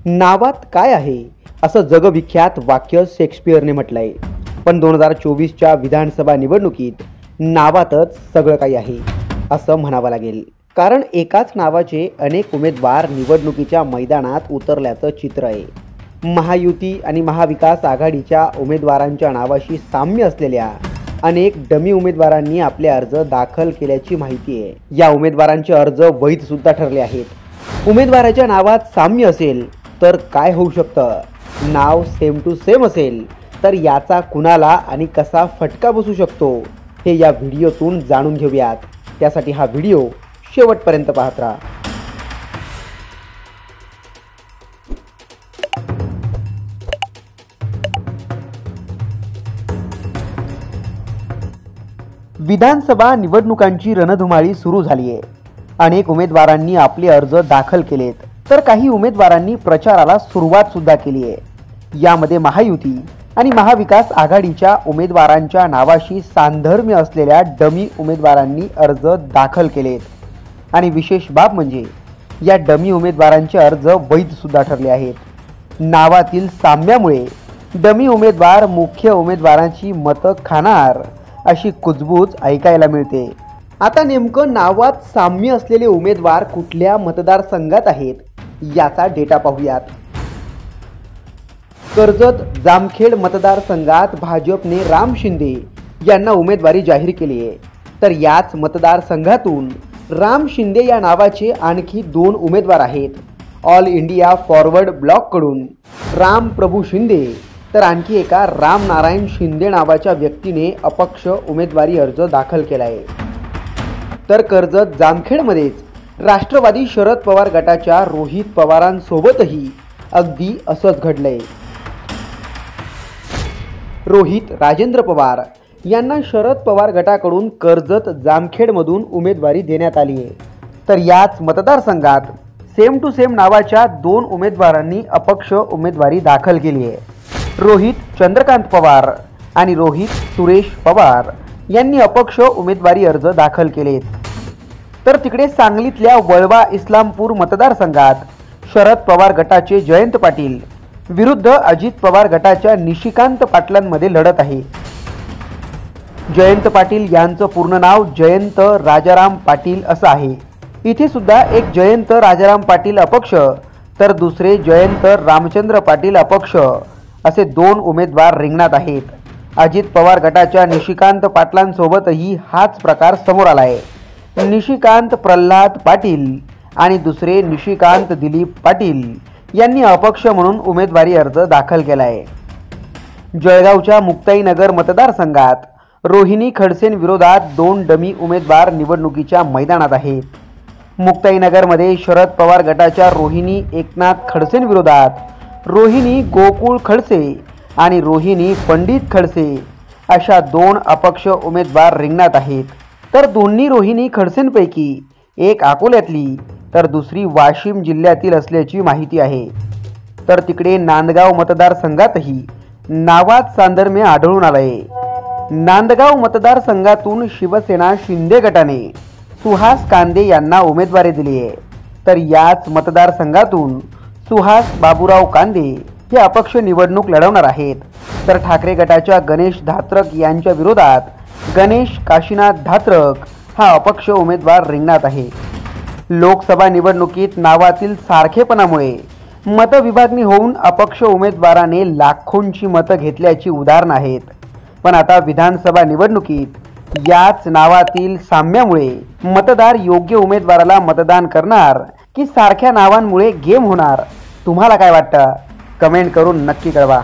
नावात काय आहे असं जगविख्यात वाक्य शेक्सपियरने म्हटलंय। पण 2024च्या विधानसभा निवडणुकीत नावातच सगळं काही आहे असं म्हणावं लागेल। कारण एकाच नावाचे अनेक उमेदवार निवडणुकीच्या मैदानात उतरल्याचं चित्र आहे। महायुती आणि महाविकास आघाडीच्या उमेदवारांच्या नावाशी साम्य असलेल्या अनेक डमी उमेदवारांनी आपले अर्ज दाखल केल्याची माहिती आहे। या उमेदवारांचे अर्ज वैध सुद्धा ठरले आहेत। उमेदवाराच्या नावात साम्य असेल तर काय होऊ शकतं? नाव सेम टू सेम असेल तर याचा कुणाला आणि कसा फटका बसू शकतो हे या व्हिडिओतून जाणून घेऊयात। त्यासाठी हा व्हिडिओ शेवटपर्यंत पाहत राहा। विधानसभा निवडणुकांची रणधुमाळी सुरू झाली आहे। अनेक उमेदवारांनी आपले अर्ज दाखल केलेत, तर काही उमेदवारांनी प्रचाराला सुरुवात सुद्धा केली आहे। यामध्ये महायुती आणि महाविकास आघाडीच्या उमेदवारांच्या नावाशी सांधर्म्य असलेल्या डमी उमेदवारांनी अर्ज दाखल केलेत। आणि विशेष बाब म्हणजे या डमी उमेदवारांचे अर्ज वैध सुद्धा ठरले आहेत। नावातील साम्यामुळे डमी उमेदवार मुख्य उमेदवारांची मतं खाणार अशी कुजबूज ऐकायला मिळते। आता नेमकं नावात साम्य असलेले उमेदवार कुठल्या मतदारसंघात आहेत याचा डेटा पाहूयात। कर्जत जामखेड मतदारसंघात भाजपने राम शिंदे यांना उमेदवारी जाहीर केली आहे। तर याच मतदारसंघातून राम शिंदे या नावाचे आणखी 2 उमेदवार आहेत। ऑल इंडिया फॉरवर्ड ब्लॉककडून राम प्रभू शिंदे तर आणखी एका राम नारायण शिंदे नावाच्या व्यक्तीने अपक्ष उमेदवारी अर्ज दाखल केला आहे। तर कर्जत जामखेडमध्येच राष्ट्रवादी शरद पवार गटाच्या रोहित पवारांसोबतही अगदी असंच घडलंय। रोहित राजेंद्र पवार यांना शरद पवार गटाकडून कर्जत जामखेडमधून उमेदवारी देण्यात आली आहे। तर याच मतदारसंघात सेम टू सेम नावाच्या 2 उमेदवारांनी अपक्ष उमेदवारी दाखल केली आहे। रोहित चंद्रकांत पवार आणि रोहित सुरेश पवार यांनी अपक्ष उमेदवारी अर्ज दाखल केलेत। तर तिकडे सांगलीतल्या वळवा इस्लामपूर मतदारसंघात शरद पवार गटाचे जयंत पाटील विरुद्ध अजित पवार गटाच्या निशिकांत पाटलांमध्ये लढत आहे। जयंत पाटील यांचं पूर्ण नाव जयंत राजाराम पाटील असं आहे। इथे सुद्धा एक जयंत राजाराम पाटील अपक्ष तर दुसरे जयंत रामचंद्र पाटील अपक्ष असे 2 उमेदवार रिंगणात आहेत। अजित पवार गटाच्या निशिकांत पाटलांसोबतही हाच प्रकार समोर आला आहे। निशिकांत प्रल्हाद पाटील आणि दुसरे निशिकांत दिलीप पाटील यांनी अपक्ष म्हणून उमेदवारी अर्ज दाखल केला आहे। जळगावच्या मुक्ताईनगर मतदारसंघात रोहिणी खडसें विरोधात 2 डमी उमेदवार निवडणुकीच्या मैदानात आहेत। मुक्ताईनगरमध्ये शरद पवार गटाच्या रोहिणी एकनाथ खडसें विरोधात रोहिणी गोकुळ खडसे आणि रोहिणी पंडित खडसे अशा 2 अपक्ष उमेदवार रिंगणात आहेत। तर दोन्ही रोहिणी खडसेंपैकी एक अकोल्यातली तर दुसरी वाशिम जिल्ह्यातील असल्याची माहिती आहे। तर तिकडे नांदगाव मतदारसंघातही नावात सांधर्म्य आढळून आलंय। नांदगाव मतदारसंघातून शिवसेना शिंदे गटाने सुहास कांदे यांना उमेदवारी दिली आहे। तर याच मतदारसंघातून सुहास बाबूराव कांदे हे अपक्ष निवडणूक लढवणार आहेत। तर ठाकरे गटाच्या गणेश धात्रक यांच्या विरोधात गणेश काशीनाथ धात्रक हा अपक्ष उमेदवार रिंगणात आहे। लोकसभा निवडणुकीत नावातील सारखेपणामुळे मतविभागणी होऊन अपक्ष उमेदवाराने लाखोंची मतं घेतल्याची उदाहरणं आहेत। पण आता विधानसभा निवडणुकीत याच नावातील साम्यामुळे मतदार योग्य उमेदवाराला मतदान करणार की सारख्या नावांमुळे गेम होणार? तुम्हाला काय वाटतं? कमेंट करून नक्की कळवा।